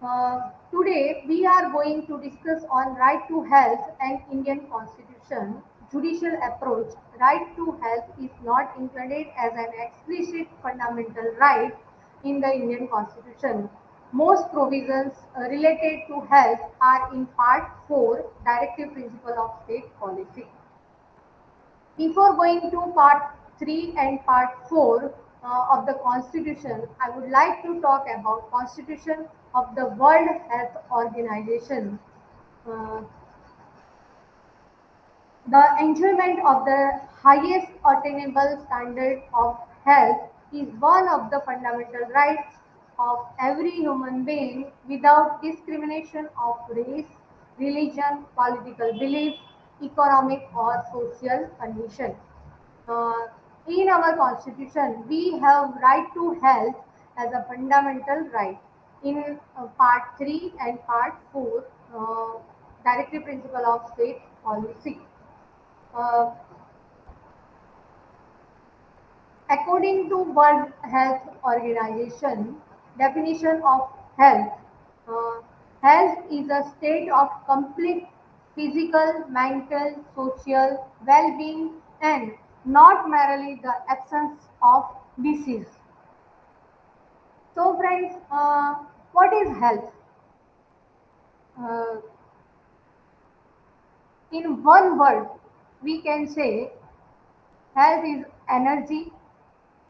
Today we are going to discuss on right to health and Indian Constitution. Judicial approach. Right to health is not included as an explicit fundamental right in the Indian Constitution. Most provisions related to health are in Part 4, Directive Principle of State Policy. Before going to part 3 and part 4 of the constitution, I would like to talk about constitution of the World Health Organization. Uh, the enjoyment of the highest attainable standard of health is one of the fundamental rights of every human being without discrimination of race, religion, political belief, economic or social condition. Uh, in our constitution, we have right to health as a fundamental right. In part 3 and part 4, directive principle of state policy. Uh, According to World Health Organization definition of health, uh, health is a state of complete physical, mental, social well-being and not merely the absence of disease. So friends, what is health? Uh, in one word, we can say health is energy,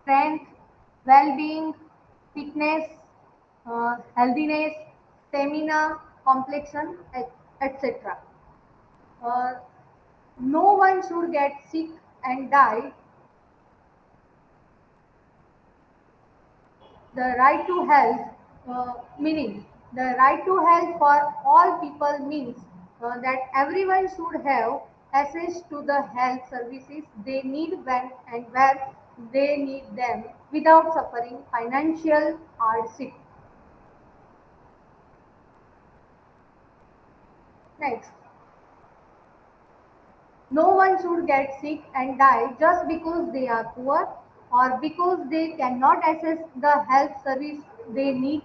strength, well-being, fitness, healthiness, stamina, complexion, etc. Uh, no one should get sick and die. The right to health, meaning the right to health for all people means that everyone should have access to the health services they need when and where they need them without suffering financial hardship. Next, no one should get sick and die just because they are poor or because they cannot access the health service they need.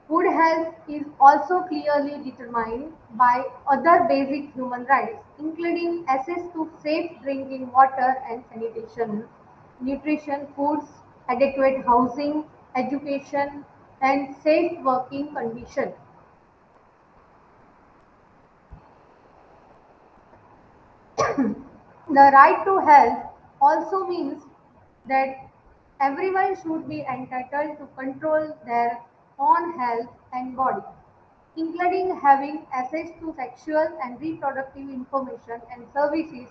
Good health is also clearly determined by other basic human rights, including access to safe drinking water and sanitation, nutrition, foods, adequate housing, education, and safe working conditions. The right to health also means that everyone should be entitled to control their own health and body, including having access to sexual and reproductive information and services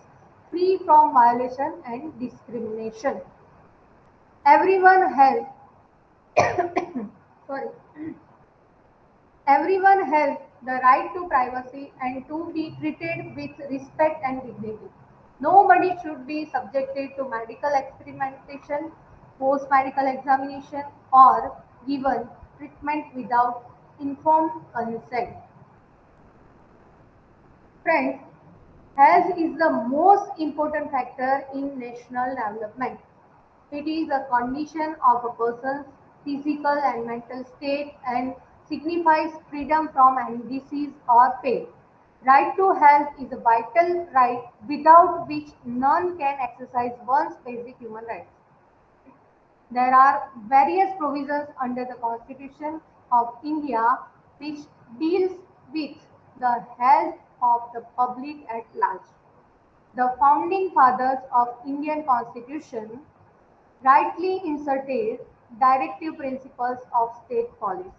free from violation and discrimination. Everyone has sorry, everyone has the right to privacy and to be treated with respect and dignity. Nobody should be subjected to medical experimentation, post medical examination, or given treatment without informed consent. Friends, health is the most important factor in national development. It is a condition of a person's physical and mental state and signifies freedom from any disease or pain. Right to health is a vital right without which none can exercise one's basic human rights. There are various provisions under the Constitution of India which deals with the health of the public at large. The founding fathers of Indian Constitution rightly inserted directive principles of state policy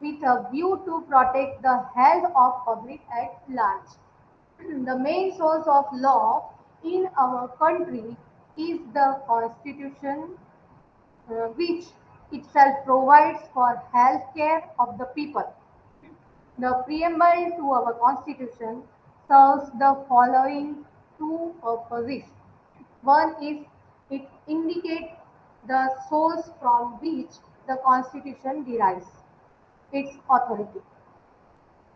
with a view to protect the health of public at large. The main source of law in our country is the Constitution, which itself provides for health care of the people. The preamble to our Constitution serves the following two purposes. One is it indicates the source from which the Constitution derives its authority.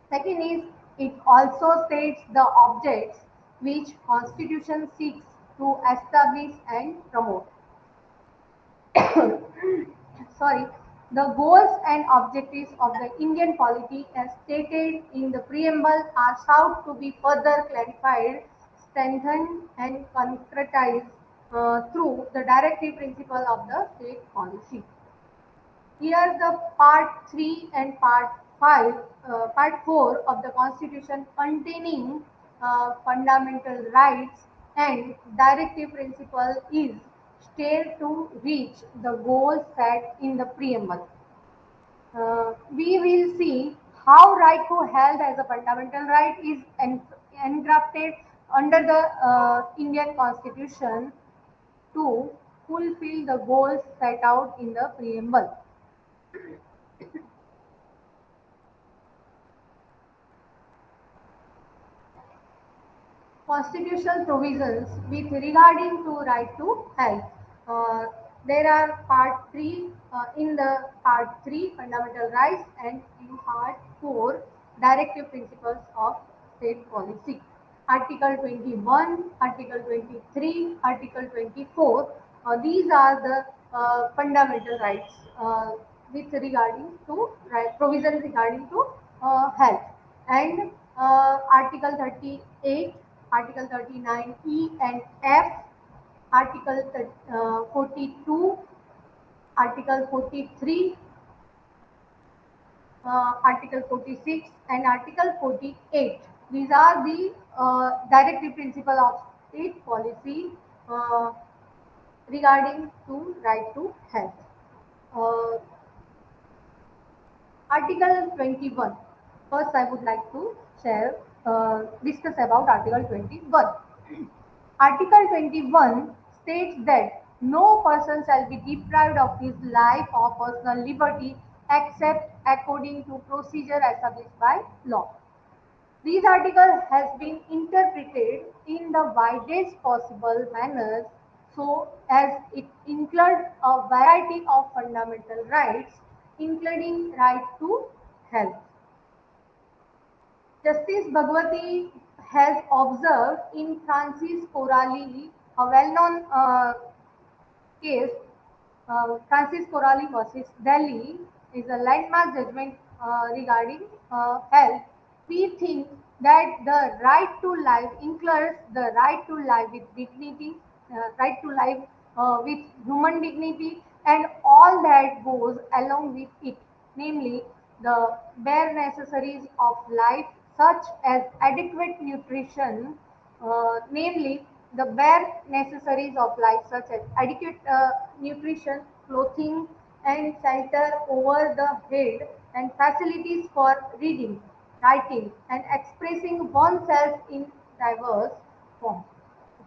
Second is it also states the objects which Constitution seeks to establish and promote. Sorry. The goals and objectives of the Indian polity, as stated in the preamble, are sought to be further clarified, strengthened, and concretized through the directive principle of the state policy. Here, the part 3 and part 5, part 4 of the Constitution containing fundamental rights and directive principle is stated to reach the goals set in the preamble. We will see how right to health as a fundamental right is engrafted under the Indian Constitution to fulfill the goals set out in the preamble. Constitutional provisions with regarding to right to health. Uh, there are part 3 in the part 3 fundamental rights and in part 4 directive principles of state policy. Article 21, Article 23, Article 24. These are the fundamental rights with regarding to right, provisions regarding to health and Article 38, Article 39E and F, Article 42, Article 43, Article 46, and Article 48. These are the directive principle of state policy uh, regarding to right to health. Uh, Article 21. First, I would like to discuss about Article 21. Article 21 states that no person shall be deprived of his life or personal liberty except according to procedure established by law. This article has been interpreted in the widest possible manner so as it includes a variety of fundamental rights, including right to health. Justice Bhagwati has observed in Francis Corali, a well-known case, Francis Corali versus Delhi, is a landmark judgment regarding health. We think that the right to life includes the right to life with dignity, right to life with human dignity, and all that goes along with it, namely the bare necessaries of life, such as adequate nutrition, namely the bare necessaries of life, such as adequate nutrition, clothing, and shelter over the head, and facilities for reading, writing, and expressing oneself in diverse forms,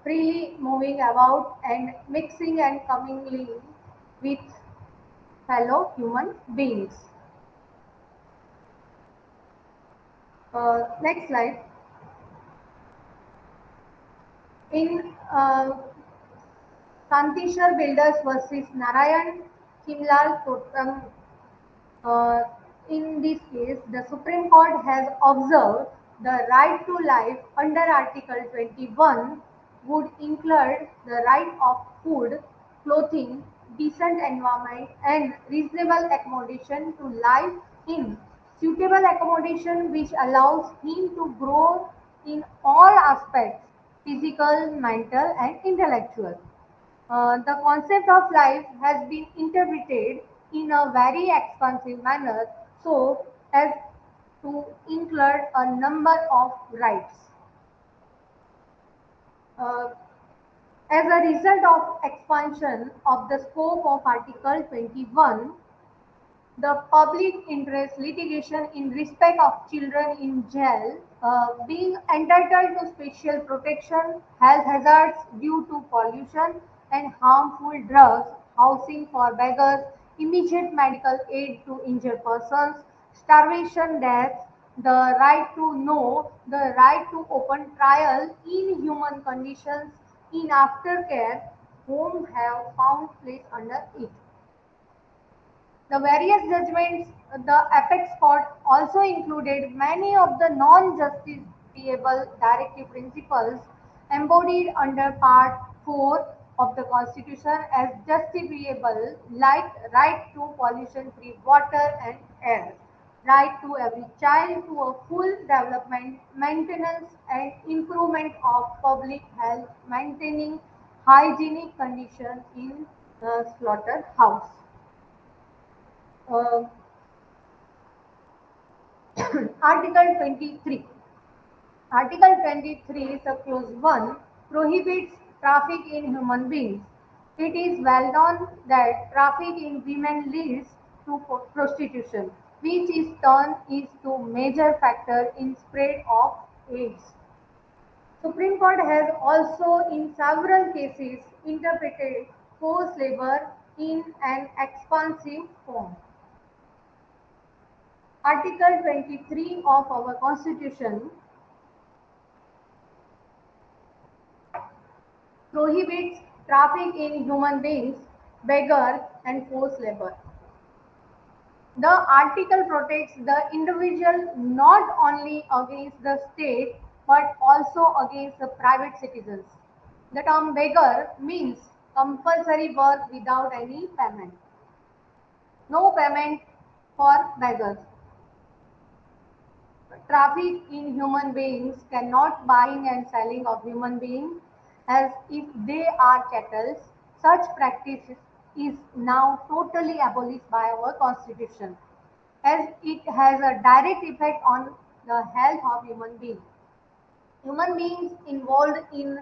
freely moving about and mixing and commingling with fellow human beings. Next slide. In Kantishwar Builders versus Narayan Himlal Totem, uh, in this case, the Supreme Court has observed the right to life under Article 21 would include the right of food, clothing, decent environment, and reasonable accommodation to live in. Suitable accommodation which allows him to grow in all aspects physical, mental, and intellectual. The concept of life has been interpreted in a very expansive manner so as to include a number of rights. Uh, as a result of expansion of the scope of Article 21, the public interest litigation in respect of children in jail being entitled to special protection, health hazards due to pollution and harmful drugs, housing for beggars, immediate medical aid to injured persons, starvation deaths, the right to know, the right to open trial in human conditions in aftercare, whom have found place under it. The various judgments, the apex court also included many of the non-justiciable directive principles embodied under Part 4 of the Constitution as justifiable, like right to pollution-free water and air, right to every child to a full development, maintenance and improvement of public health, maintaining hygienic conditions in slaughterhouse. Uh, Article 23. Article 23, subclause 1, prohibits traffic in human beings. It is well known that traffic in women leads to prostitution, which in turn is the major factor in spread of AIDS. Supreme Court has also in several cases interpreted forced labor in an expansive form. Article 23 of our Constitution prohibits traffic in human beings, beggars, and forced labor. The article protects the individual not only against the state but also against the private citizens. The term beggar means compulsory work without any payment. No payment for beggars. Traffic in human beings cannot buying and selling of human beings as if they are cattle. Such practice is now totally abolished by our constitution as it has a direct effect on the health of human beings. Human beings involved in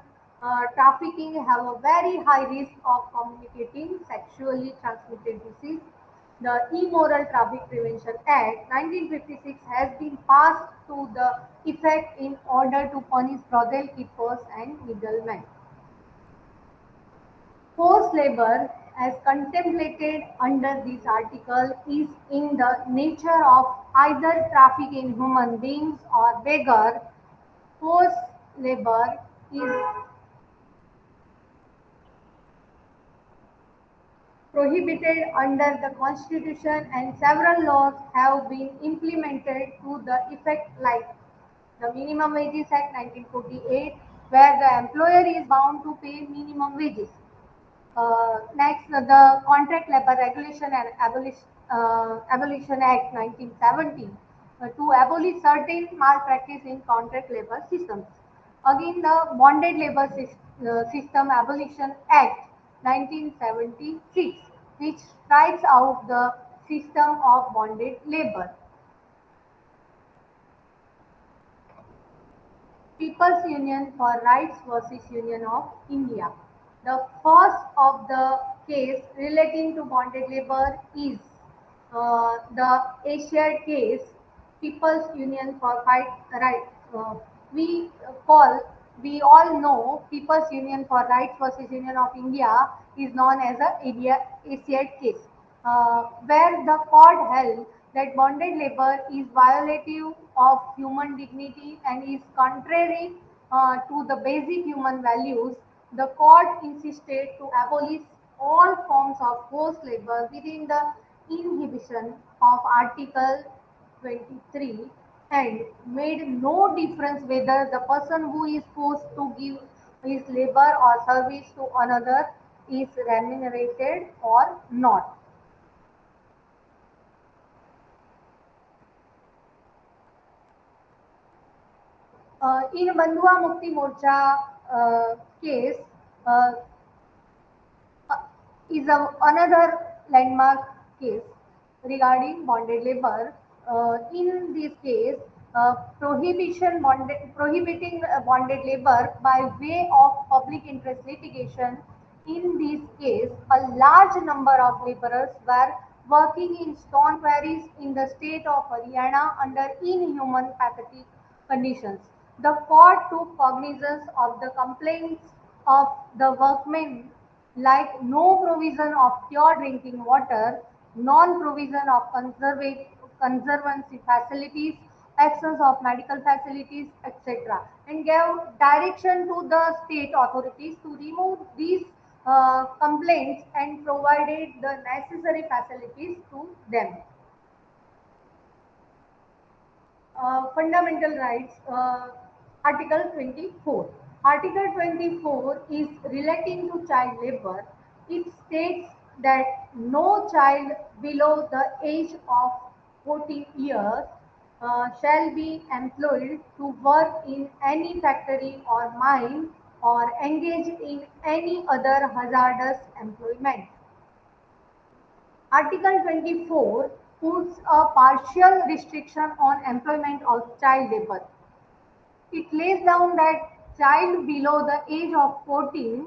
trafficking have a very high risk of communicating sexually transmitted disease. The Immoral Traffic Prevention Act 1956 has been passed to the effect in order to punish brothel keepers and middlemen. Forced labor, as contemplated under this article, is in the nature of either traffic in human beings or beggar. Forced labor is prohibited under the Constitution and several laws have been implemented to the effect like the Minimum Wages Act 1948 where the employer is bound to pay minimum wages. Next, the Contract Labor Regulation and Abolition Act 1970 to abolish certain malpractice in contract labor systems. Again, the Bonded Labor System Abolition Act 1976, which strikes out the system of bonded labor. People's Union for Rights versus Union of India. The first of the case relating to bonded labor is the Asiad case, People's Union for Fight Rights. We call, we all know People's Union for Rights versus Union of India is known as the Asiad case, where the court held that bonded labor is violative of human dignity and is contrary to the basic human values. The court insisted to abolish all forms of forced labor within the inhibition of Article 23 and made no difference whether the person who is forced to give his labor or service to another is remunerated or not. In Bandhua Mukti Morcha case, uh, uh, is another landmark case regarding bonded labor. In this case, prohibiting bonded labor by way of public interest litigation. In this case, a large number of laborers were working in stone quarries in the state of Haryana under inhuman pathetic conditions. The court took cognizance of the complaints of the workmen like no provision of pure drinking water, non-provision of conservancy facilities, absence of medical facilities, etc., and gave direction to the state authorities to remove these complaints and provided the necessary facilities to them. Fundamental rights, Article 24. Article 24 is relating to child labor. It states that no child below the age of 14 years shall be employed to work in any factory or mine or engage in any other hazardous employment. Article 24 puts a partial restriction on employment of child labor. It lays down that child below the age of 14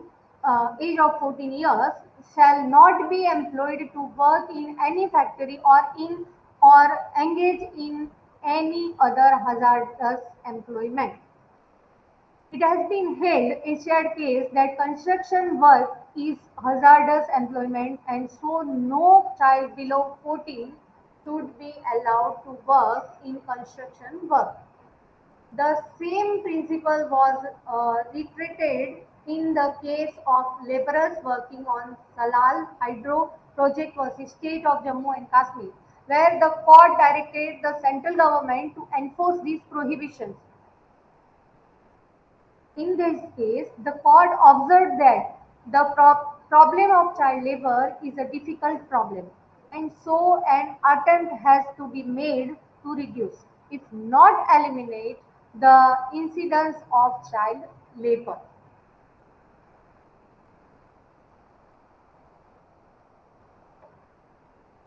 years shall not be employed to work in any factory or engage in any other hazardous employment. It has been held a shared case that construction work is hazardous employment and so no child below 14 should be allowed to work in construction work. The same principle was reiterated in the case of laborers working on Salal Hydro project versus State of Jammu and Kashmir, where the court directed the central government to enforce these prohibitions. In this case, the court observed that the problem of child labor is a difficult problem, and so an attempt has to be made to reduce, if not eliminate, the incidence of child labor.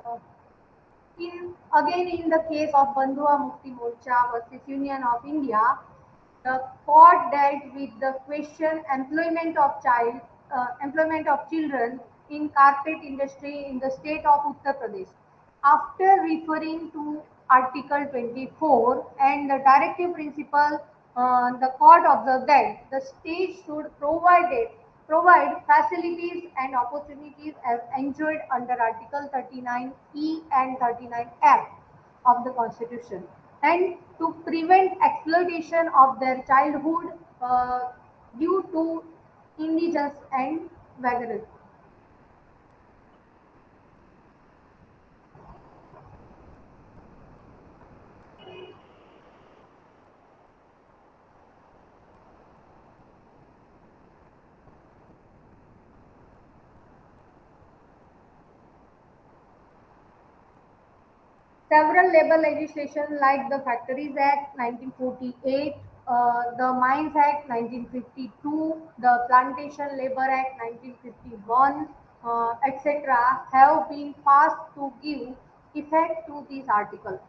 Uh, in the case of Bandhua Mukti Morcha versus Union of India, the court dealt with the question employment of children in carpet industry in the state of Uttar Pradesh. After referring to Article 24 and the directive principle, the court observed that the state should provide facilities and opportunities as enjoyed under Article 39E and 39F of the Constitution, and to prevent exploitation of their childhood due to indigence and vagary. Several labor legislation like the Factories Act 1948, the Mines Act 1952, the Plantation Labor Act 1951, etc., have been passed to give effect to this article.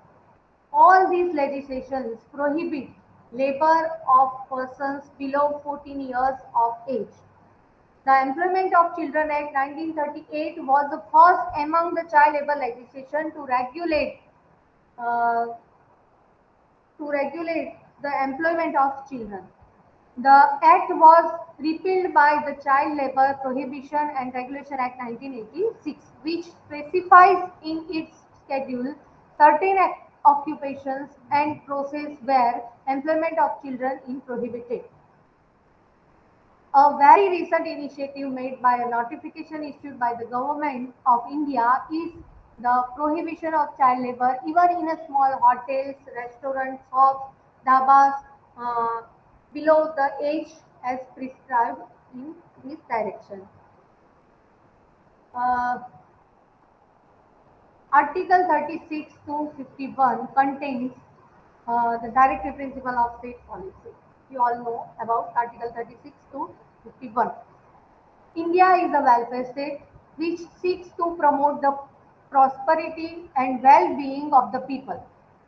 All these legislations prohibit labor of persons below 14 years of age. The Employment of Children Act 1938 was the first among the child labor legislation uh, to regulate the employment of children. The act was repealed by the Child Labor Prohibition and Regulation Act 1986, which specifies in its schedule certain occupations and process where employment of children is prohibited. A very recent initiative made by a notification issued by the Government of India is the prohibition of child labor even in a small hotels, restaurants, shops, dhabas uh, below the age as prescribed in this direction. Uh, Article 36 to 51 contains the directive principle of state policy. You all know about Article 36 to 51. India is a welfare state which seeks to promote the prosperity and well-being of the people.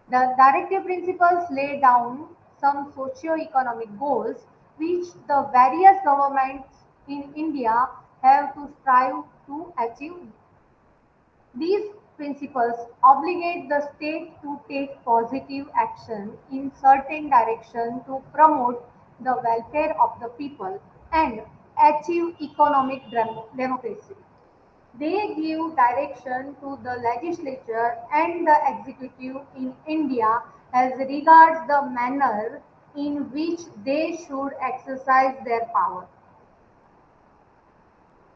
The directive principles lay down some socio-economic goals which the various governments in India have to strive to achieve. These principles obligate the state to take positive action in certain direction to promote the welfare of the people and achieve economic democracy. They give direction to the legislature and the executive in India as regards the manner in which they should exercise their power.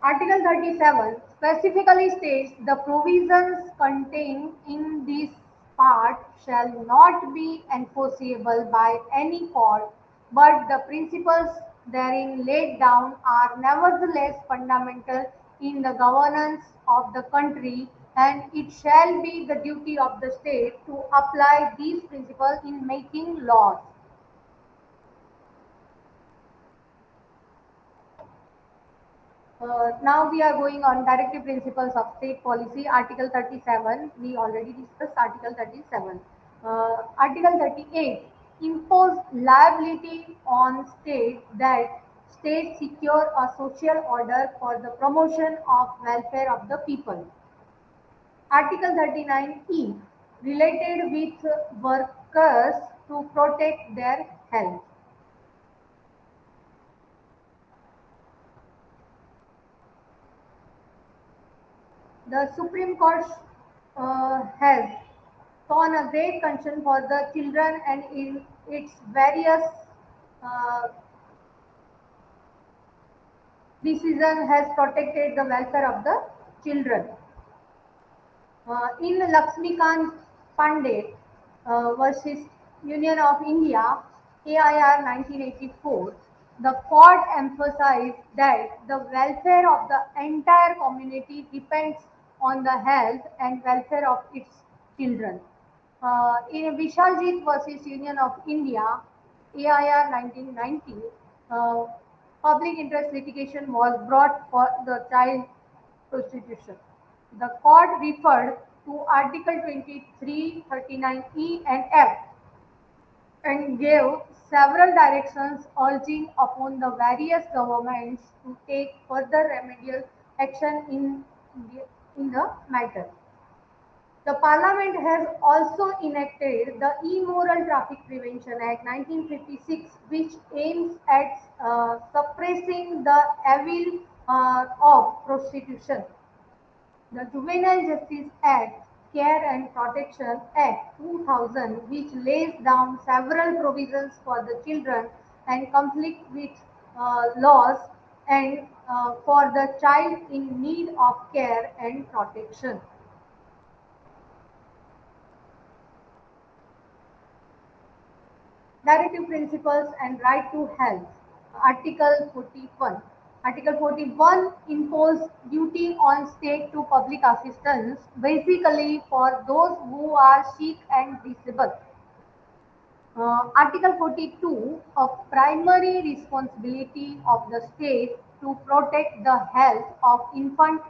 Article 37 specifically states the provisions contained in this part shall not be enforceable by any court, but the principles therein laid down are nevertheless fundamental in the governance of the country, and it shall be the duty of the state to apply these principles in making laws. Now we are going on directive principles of state policy. Article 37, we already discussed Article 37. Article 38 impose liability on state that state secure a social order for the promotion of welfare of the people. Article 39E related with workers to protect their health. The Supreme Court has shown a great concern for the children, and in its various uh, decision has protected the welfare of the children. In Lakshmikant Pandey versus Union of India, AIR 1984, the court emphasized that the welfare of the entire community depends on the health and welfare of its children. In Vishaljit versus Union of India, AIR 1990, uh, public interest litigation was brought for the child prostitution. The court referred to Article 23, 39E and F and gave several directions urging upon the various governments to take further remedial action in the matter. The Parliament has also enacted the Immoral Traffic Prevention Act 1956, which aims at suppressing the evil of prostitution. The Juvenile Justice Act, Care and Protection Act 2000, which lays down several provisions for the children and conflict with laws and for the child in need of care and protection. Directive Principles and Right to Health. Article 41. Article 41 impose duty on state to public assistance, basically for those who are sick and disabled. Article 42 of primary responsibility of the state to protect the health of infant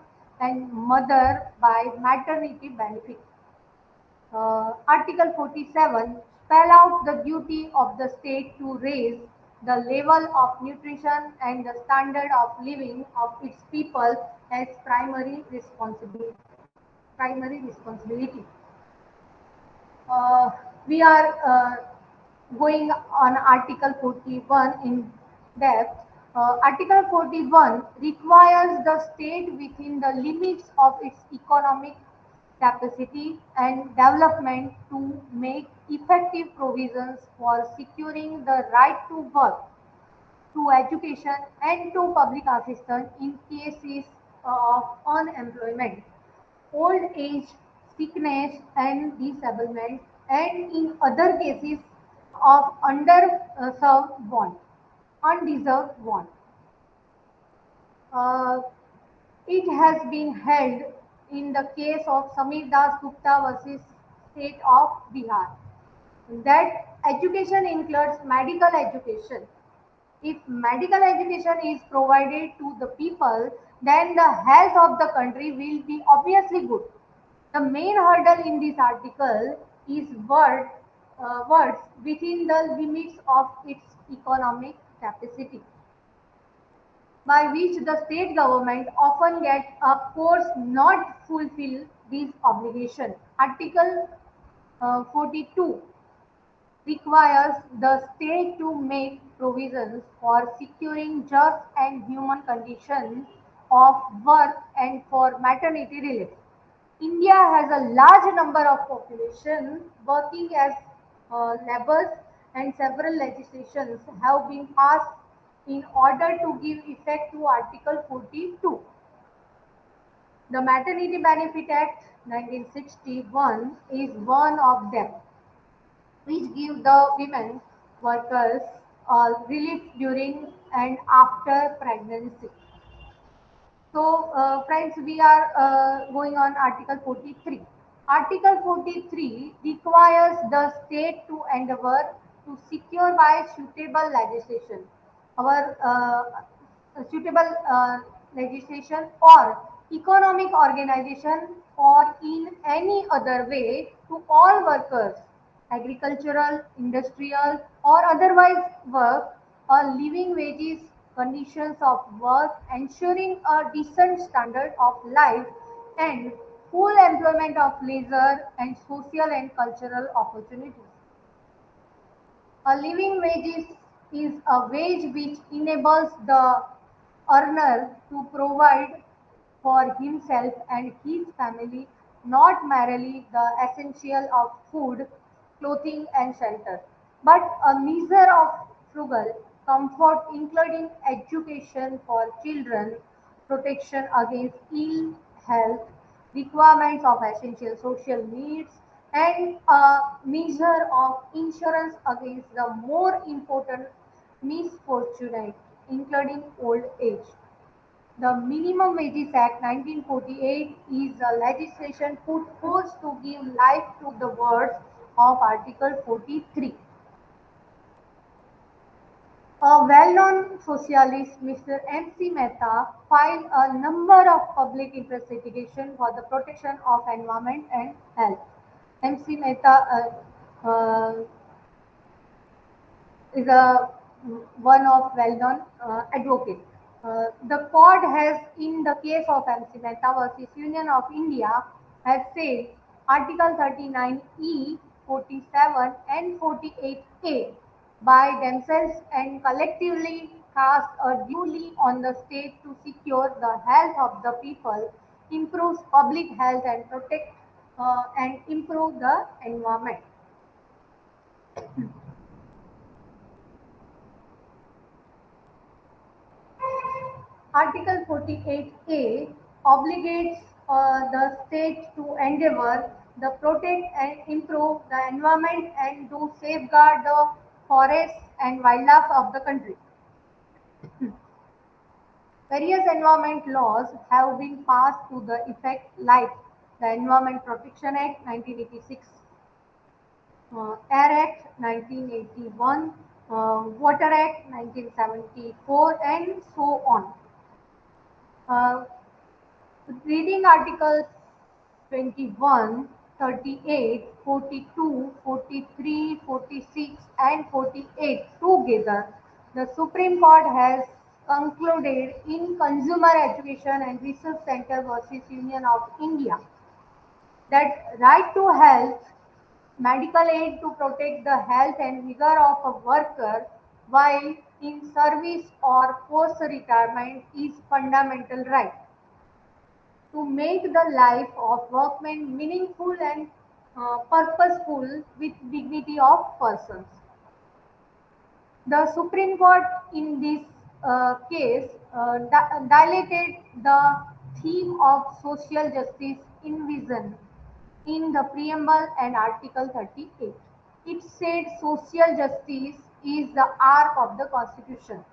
and mother by maternity benefit. Article 47 spell out the duty of the state to raise the level of nutrition and the standard of living of its people as primary responsibility. Primary responsibility. Uh, we are going on Article 41 in depth. Article 41 requires the state within the limits of its economic capacity and development to make effective provisions for securing the right to work, to education, and to public assistance in cases of unemployment, old age, sickness, and disablement, and in other cases of underserved want, undeserved want. Uh, it has been held in the case of Samir Das Gupta versus State of Bihar that education includes medical education. If medical education is provided to the people, then the health of the country will be obviously good. The main hurdle in this article is words within the limits of its economic capacity, by which the state government often get a course not fulfill these obligations. Article 42 requires the state to make provisions for securing just and human conditions of work and for maternity relief. India has a large number of population working as laborers, and several legislations have been passed in order to give effect to Article 42. The Maternity Benefit Act 1961 is one of them, which give the women workers relief during and after pregnancy. So, friends, we are going on Article 43. Article 43 requires the state to endeavor to secure by suitable legislation our suitable legislation or economic organization or in any other way to all workers, agricultural, industrial, or otherwise work, living wages, conditions of work, ensuring a decent standard of life, and full employment of leisure and social and cultural opportunities. A living wage is a wage which enables the earner to provide for himself and his family not merely the essential of food, clothing and shelter, but a measure of frugal comfort including education for children, protection against ill health, requirements of essential social needs, and a measure of insurance against the more important misfortune, including old age. The Minimum Wages Act 1948 is a legislation put forth to give life to the words of Article 43. A well-known socialist, Mr. M.C. Mehta, filed a number of public interest litigations for the protection of environment and health. M.C. Mehta is a one of well-known advocate. The court has, in the case of MC Mehta versus Union of India, has said Article 39E, 47 and 48A by themselves and collectively cast a duty on the state to secure the health of the people, improve public health and protect and improve the environment. Article 48A obligates the state to endeavor the protect and improve the environment and to safeguard the forests and wildlife of the country. Various environment laws have been passed to the effect like the Environment Protection Act 1986, Air Act 1981, Water Act 1974 and so on. Uh, Reading Articles 21, 38, 42, 43, 46, and 48 together, the Supreme Court has concluded in Consumer Education and Research Center versus Union of India that right to health, medical aid to protect the health and vigor of a worker while in service or post retirement is fundamental right to make the life of workmen meaningful and purposeful with dignity of persons. The Supreme Court in this case dilated the theme of social justice envisioned in the preamble and Article 38. It said social justice is the arc of the Constitution,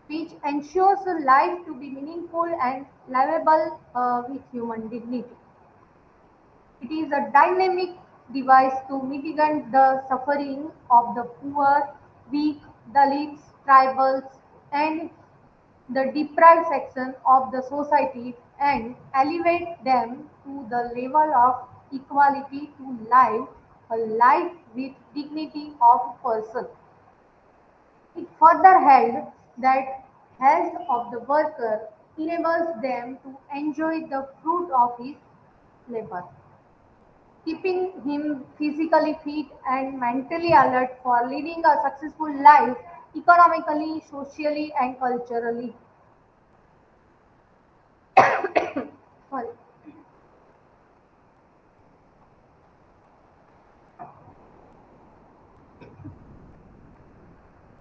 which ensures a life to be meaningful and livable with human dignity. It is a dynamic device to mitigate the suffering of the poor, weak, Dalits, tribals, and the deprived section of the society and elevate them to the level of equality to life, a life with dignity of person. It further held that health of the worker enables them to enjoy the fruit of his labor, keeping him physically fit and mentally alert for leading a successful life economically, socially, and culturally. Sorry.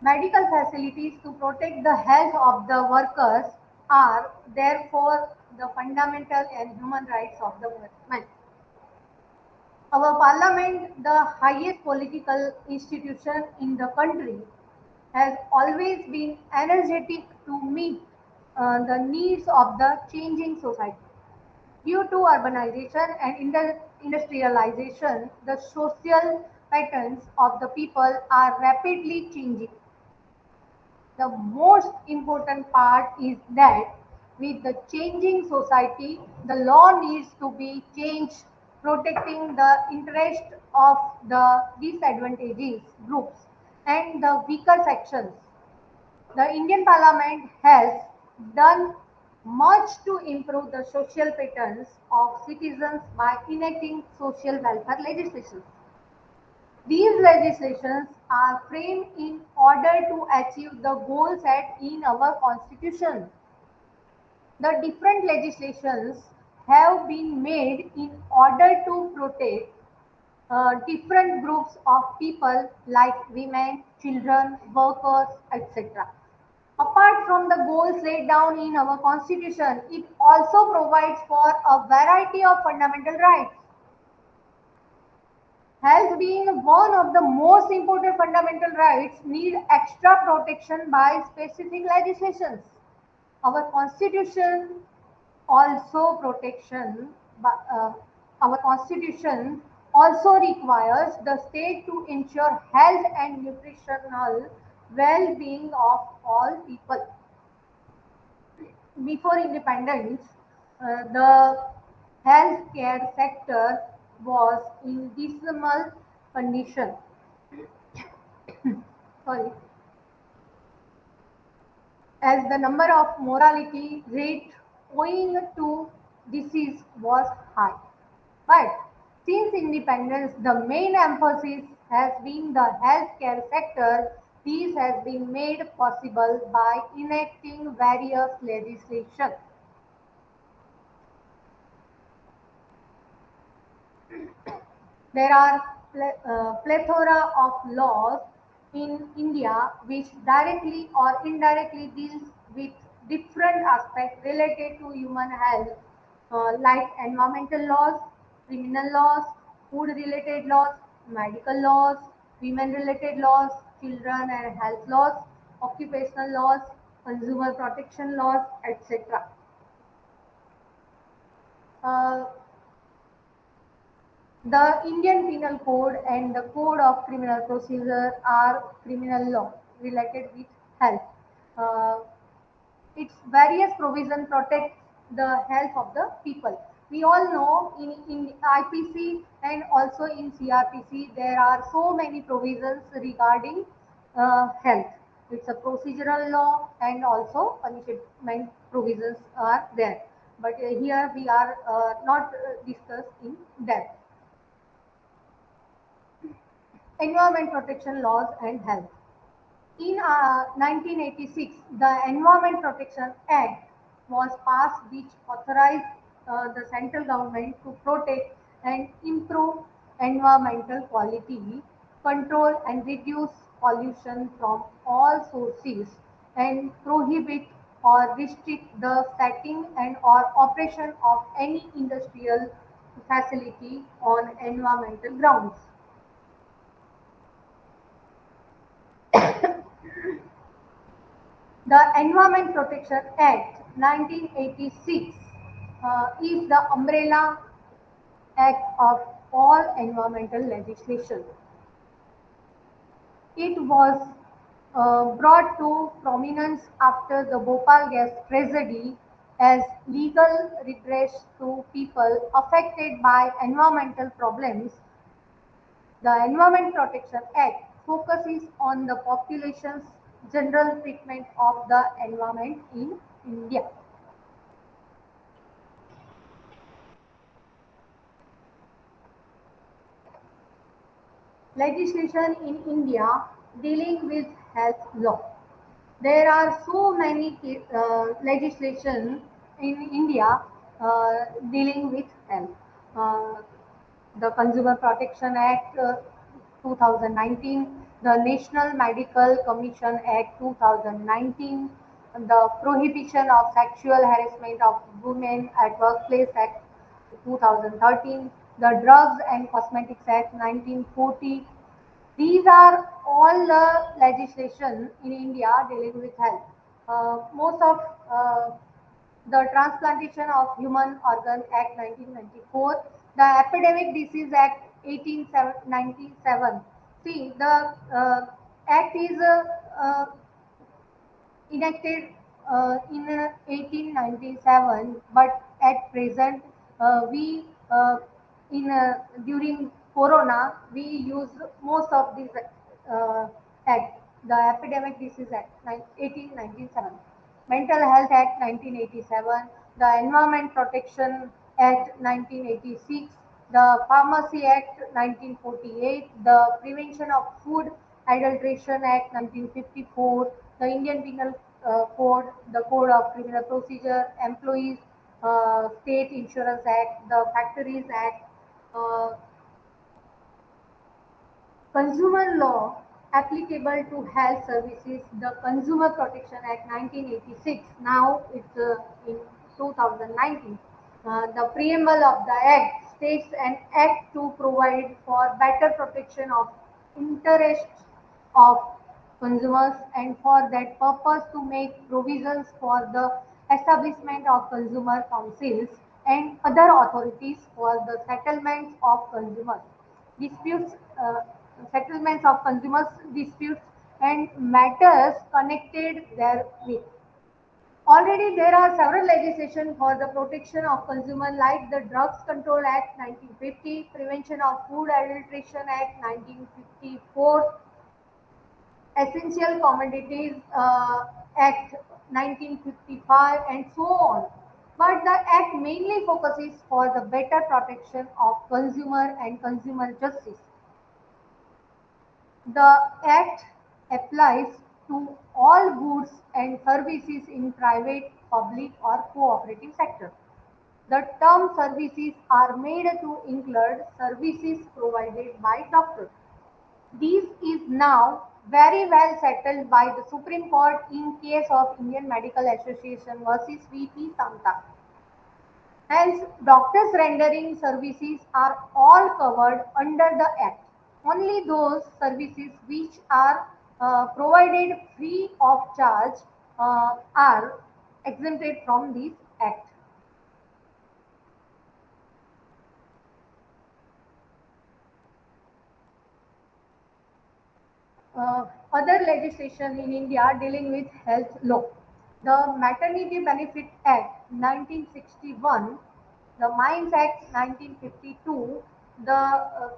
Medical facilities to protect the health of the workers are therefore the fundamental and human rights of the workman. Our parliament, the highest political institution in the country, has always been energetic to meet the needs of the changing society. Due to urbanization and industrialization, the social patterns of the people are rapidly changing. The most important part is that with the changing society, the law needs to be changed, protecting the interest of the disadvantaged groups and the weaker sections. The Indian Parliament has done much to improve the social patterns of citizens by enacting social welfare legislation. These legislations are framed in order to achieve the goals set in our constitution. The different legislations have been made in order to protect different groups of people like women, children, workers, etc. Apart from the goals laid down in our constitution, it also provides for a variety of fundamental rights. Health being one of the most important fundamental rights need extra protection by specific legislations. Our constitution also protection, our constitution also requires the state to ensure health and nutritional well-being of all people. Before independence, the healthcare sector was in dismal condition. Sorry, as the number of mortality rate owing to disease was high. But since independence, the main emphasis has been the healthcare sector. This has been made possible by enacting various legislation. There are plethora of laws in India which directly or indirectly deals with different aspects related to human health, like environmental laws, criminal laws, food-related laws, medical laws, women-related laws, children and health laws, occupational laws, consumer protection laws, etc. Uh, The Indian Penal Code and the Code of Criminal Procedure are criminal law related with health. Uh, its various provision protect the health of the people. We all know in IPC and also in CRPC there are so many provisions regarding health. It's a procedural law and also punishment provisions are there. But here we are not discussed in depth. Environment protection laws and health. In 1986, the Environment Protection Act was passed, which authorized the central government to protect and improve environmental quality, control and reduce pollution from all sources, and prohibit or restrict the setting and or operation of any industrial facility on environmental grounds. The Environment Protection Act 1986 is the umbrella act of all environmental legislation. It was brought to prominence after the Bhopal gas tragedy as legal redress to people affected by environmental problems. The Environment Protection Act focuses on the population's general treatment of the environment in India. Legislation in India dealing with health law. There are so many legislation in India dealing with health. Uh, the Consumer Protection Act 2019, the National Medical Commission Act 2019, the Prohibition of Sexual Harassment of Women at Workplace Act 2013, the Drugs and Cosmetics Act 1940, These are all the legislation in India dealing with health. Most of the Transplantation of Human Organ Act 1994, the Epidemic Disease Act 1897. See, the act is enacted in 1897, but at present we in during Corona we use most of these act, the Epidemic Disease Act 1897, Mental Health Act 1987, the Environment Protection Act 1986, the Pharmacy Act 1948, the Prevention of Food Adulteration Act 1954, the Indian Penal Code, the Code of Criminal Procedure, Employees State Insurance Act, the Factories Act, uh, Consumer law applicable to health services, the Consumer Protection Act 1986, now it's in 2019. The preamble of the Act states an act to provide for better protection of interests of consumers and for that purpose to make provisions for the establishment of consumer councils and other authorities for the settlements of consumers disputes, settlements of consumers disputes and matters connected therewith. Already there are several legislation for the protection of consumer like the Drugs Control Act 1950, Prevention of Food Adulteration Act 1954, Essential Commodities Act 1955 and so on. But the act mainly focuses for the better protection of consumer and consumer justice. The Act applies to all goods and services in private, public or cooperative sector. The term services are made to include services provided by doctors. This is now very well settled by the Supreme Court in case of Indian Medical Association versus VP Samta. Hence, doctors rendering services are all covered under the Act. Only those services which are provided free of charge are exempted from this Act. Other legislation in India dealing with health law. The Maternity Benefit Act 1961, the Mines Act 1952, the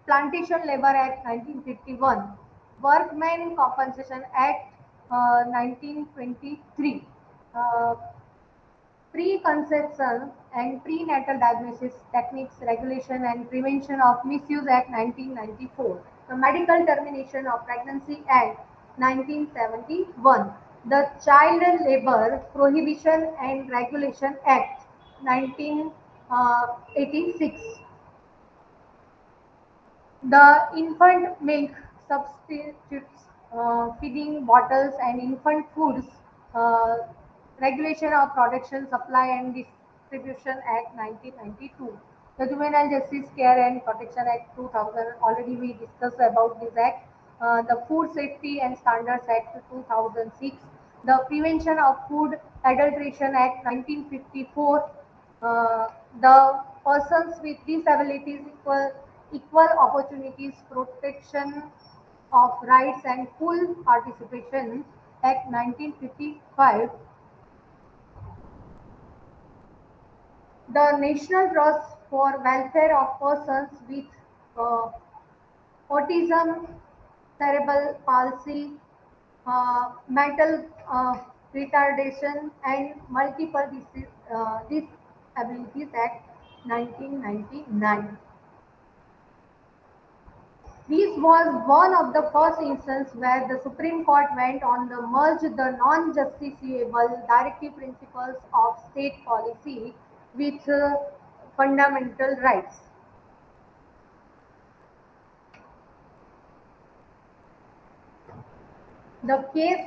Plantation Labor Act 1951, Workmen Compensation Act 1923, uh, Preconception and Prenatal Diagnosis Techniques Regulation and Prevention of Misuse Act 1994, the Medical Termination of Pregnancy Act 1971, the Child Labor Prohibition and Regulation Act 1986, the infant milk substitutes, feeding bottles and infant foods, uh, regulation of production, supply and distribution Act 1992, the Juvenile Justice Care and Protection Act 2000, already we discussed about this act, the Food Safety and Standards Act 2006, the Prevention of Food Adulteration Act 1954, the Persons with Disabilities Equal Opportunities Protection of Rights and Full Participation Act 1955, the National Trust for Welfare of Persons with uh, Autism, Cerebral Palsy, mental retardation, and multiple disabilities Act 1999. This was one of the first instances where the Supreme Court went on to merge the non-justiciable directive principles of state policy with fundamental rights. The case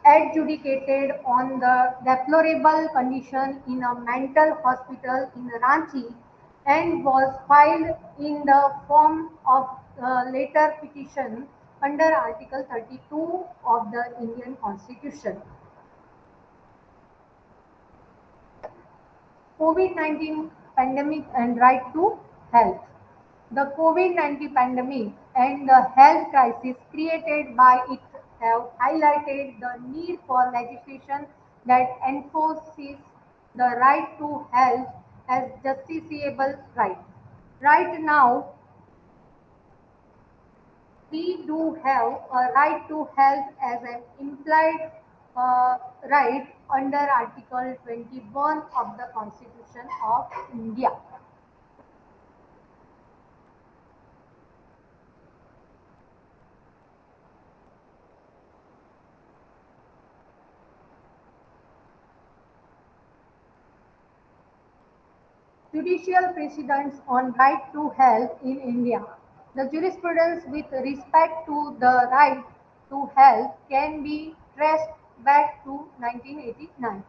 adjudicated on the deplorable condition in a mental hospital in Ranchi and was filed in the form of later petition under Article 32 of the Indian Constitution. COVID-19 pandemic and right to health. The COVID-19 pandemic and the health crisis created by it have highlighted the need for legislation that enforces the right to health as justiciable right. Right now, we do have a right to health as an implied right under Article 21 of the Constitution of India. Judicial precedents on right to health in India. The jurisprudence with respect to the right to health can be traced back to 1989.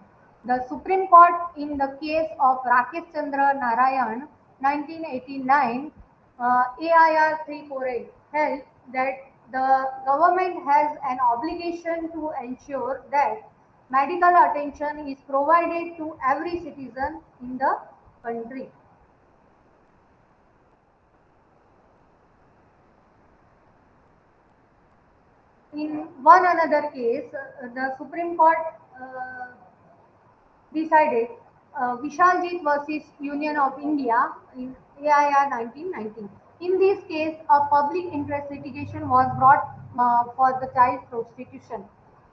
The Supreme Court in the case of Rakesh Chandra Narayan 1989 AIR 348 held that the government has an obligation to ensure that medical attention is provided to every citizen in the country. In one another case, the Supreme Court uh, decided Vishaljit versus Union of India in AIR 1919. In this case, a public interest litigation was brought for the child prostitution.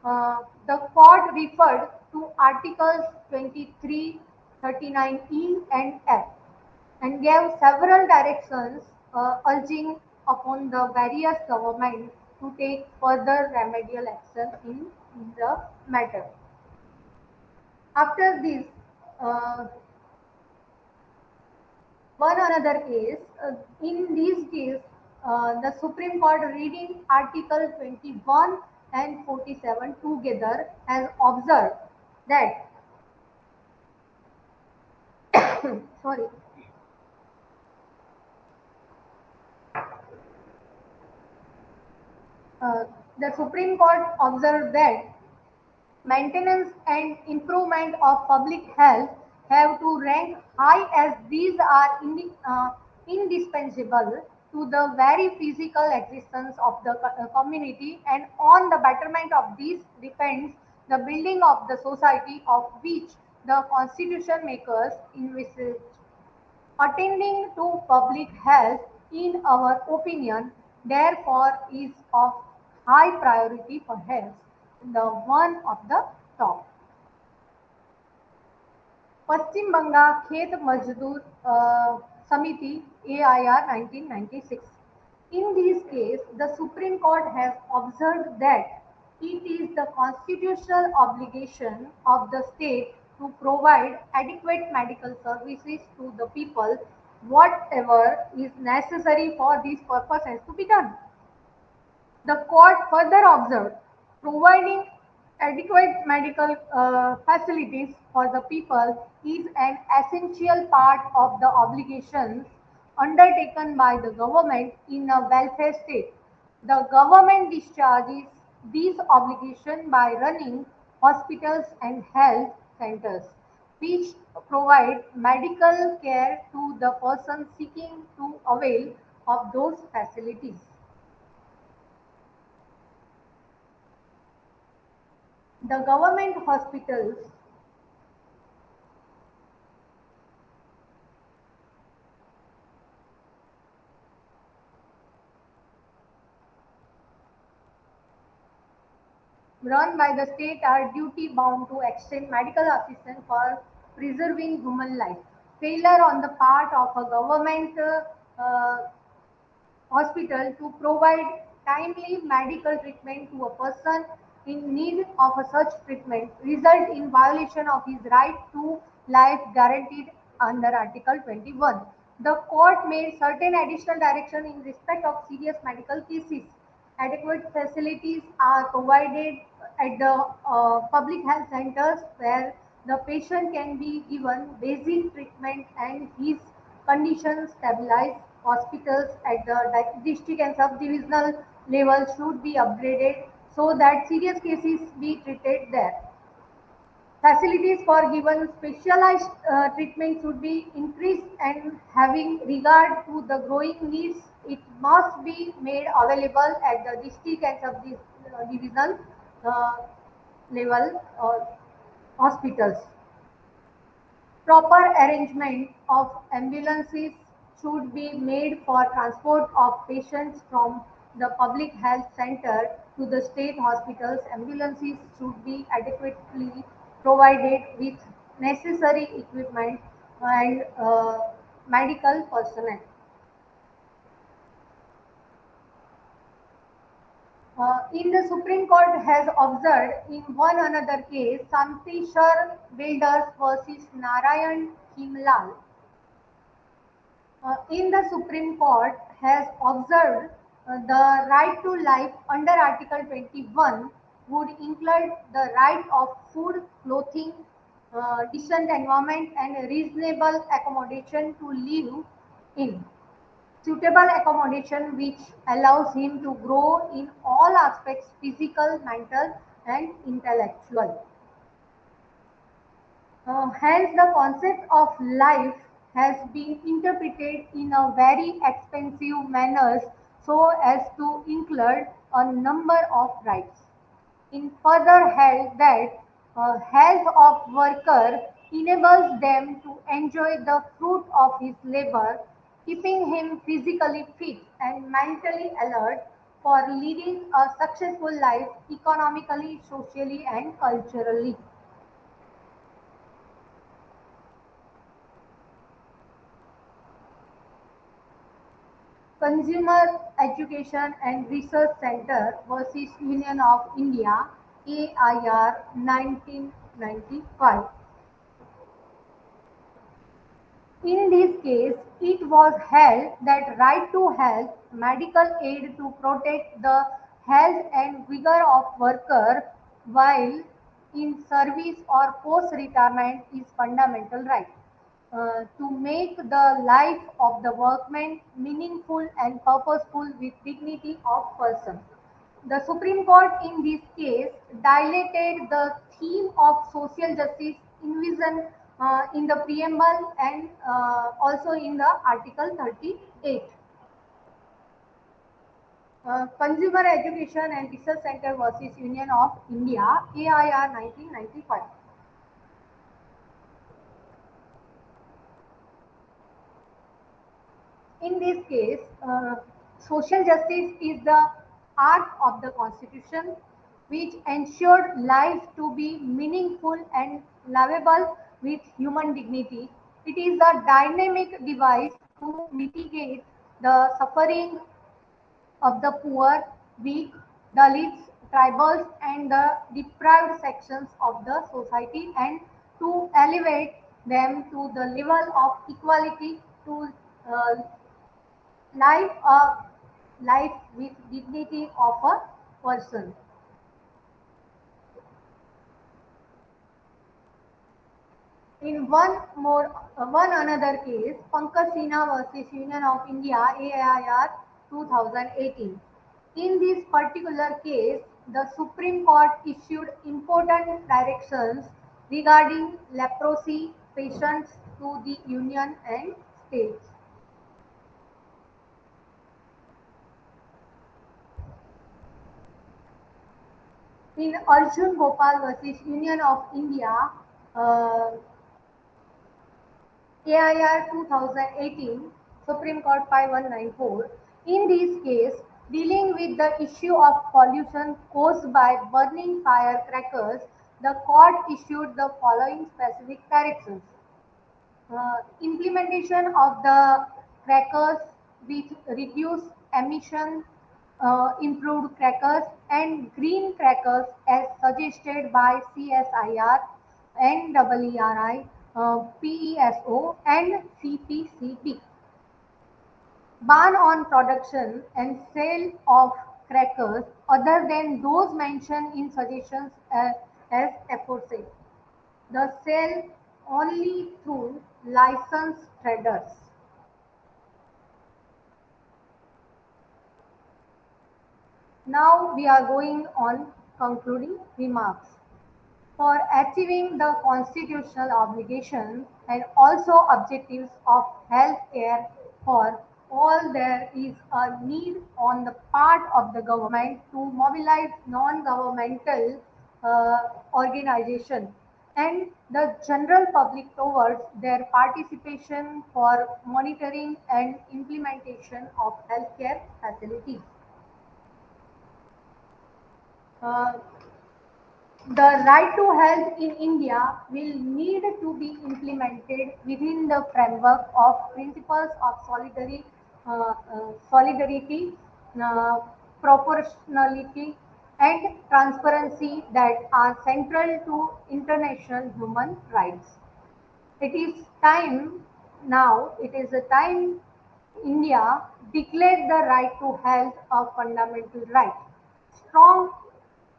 The court referred to Articles 23, 39E and F and gave several directions urging upon the various governments to take further remedial action in the matter. After this, uh, one another case, in these case, the Supreme Court reading Article 21 and 47 together has observed that, sorry, uh, the Supreme Court observed that maintenance and improvement of public health have to rank high as these are indispensable to the very physical existence of the community, and on the betterment of these depends the building of the society of which the constitution makers envisage. Attending to public health, in our opinion, therefore is of high priority, perhaps the one of the top. Paschim Banga Khet Mazdoor Samiti AIR 1996. In this case, the Supreme Court has observed that it is the constitutional obligation of the state to provide adequate medical services to the people. Whatever is necessary for this purpose has to be done. The court further observed, providing adequate medical facilities for the people is an essential part of the obligations undertaken by the government in a welfare state. The government discharges these obligations by running hospitals and health centers, which provide medical care to the person seeking to avail of those facilities. The government hospitals run by the state are duty bound to extend medical assistance for preserving human life. Failure on the part of a government hospital to provide timely medical treatment to a person in need of a such treatment result in violation of his right to life guaranteed under Article 21. The court made certain additional direction in respect of serious medical cases. Adequate facilities are provided at the public health centers where the patient can be given basic treatment and his conditions stabilized. Hospitals at the district and sub-divisional level should be upgraded so that serious cases be treated there. Facilities for given specialized treatment should be increased, and having regard to the growing needs, it must be made available at the district and sub-divisional uh, level hospitals. Proper arrangement of ambulances should be made for transport of patients from the public health center to the state hospitals. Ambulances should be adequately provided with necessary equipment and medical personnel. In the Supreme Court has observed in one another case, Santeshwar Builders versus Narayan Himlal. In the Supreme Court has observed the right to life under Article 21 would include the right of food, clothing, decent environment, and reasonable accommodation to live in. Suitable accommodation which allows him to grow in all aspects physical, mental, and intellectual. Hence, the concept of life has been interpreted in a very expensive manner so as to include a number of rights. In further held that health of worker enables them to enjoy the fruit of his labor, keeping him physically fit and mentally alert for leading a successful life economically, socially, and culturally. Consumer Education and Research Centre versus Union of India (AIR) 1995. In this case, it was held that right to health, medical aid to protect the health and vigor of worker while in service or post-retirement is fundamental right. To make the life of the workman meaningful and purposeful with dignity of person. The Supreme Court in this case dilated the theme of social justice envisioned in the preamble and also in the Article 38. Consumer Education and Research Center versus Union of India, AIR 1995. In this case, social justice is the art of the Constitution which ensured life to be meaningful and livable with human dignity. It is a dynamic device to mitigate the suffering of the poor, weak, Dalits, tribals, and the deprived sections of the society and to elevate them to the level of equality to uh, life a life with dignity of a person. In one another case, Pankaj Sinha versus Union of India (AIR) 2018. In this particular case, the Supreme Court issued important directions regarding leprosy patients to the Union and states. In Arjun Gopal versus Union of India, uh, AIR 2018, Supreme Court 5194. In this case, dealing with the issue of pollution caused by burning firecrackers, the court issued the following specific directions. Implementation of the crackers with reduced emission, improved crackers, and green crackers as suggested by CSIR, NEERI, PESO, and CPCB. Ban on production and sale of crackers other than those mentioned in suggestions as aforesaid. The sale only through licensed traders. Now we are going on concluding remarks. For achieving the constitutional obligations and also objectives of health care for all, there is a need on the part of the government to mobilize non-governmental organizations and the general public towards their participation for monitoring and implementation of healthcare facilities. Uh, The right to health in India will need to be implemented within the framework of principles of solidarity, uh, proportionality, and transparency that are central to international human rights. It is time now, it is a time India declared the right to health a fundamental right. Strong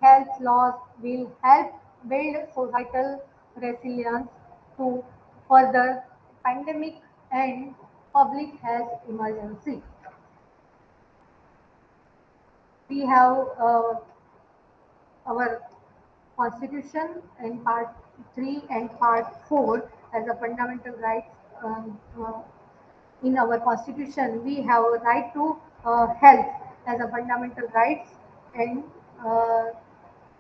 health laws will help build societal resilience to further pandemic and public health emergency. We have our constitution in part 3 and part 4 as a fundamental rights. In our constitution we have a right to health as a fundamental rights, and uh,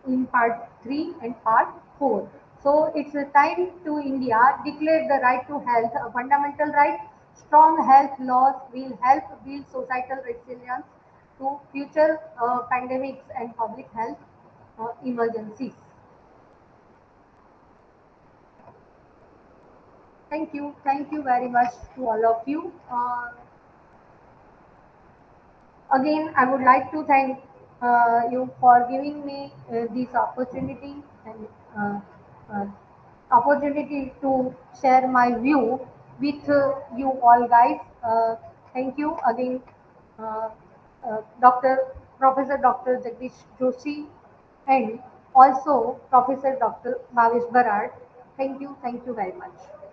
in part 3 and part 4. So it's a time to India declare the right to health a fundamental right. Strong health laws will help build societal resilience to future pandemics and public health emergencies. Thank you very much to all of you. Again, I would like to thank you for giving me this opportunity and uh, opportunity to share my view with you all guys. Thank you again, uh, Dr. Professor Dr. Jagdish Joshi and also Professor Dr. Bhavesh Barad. Thank you very much.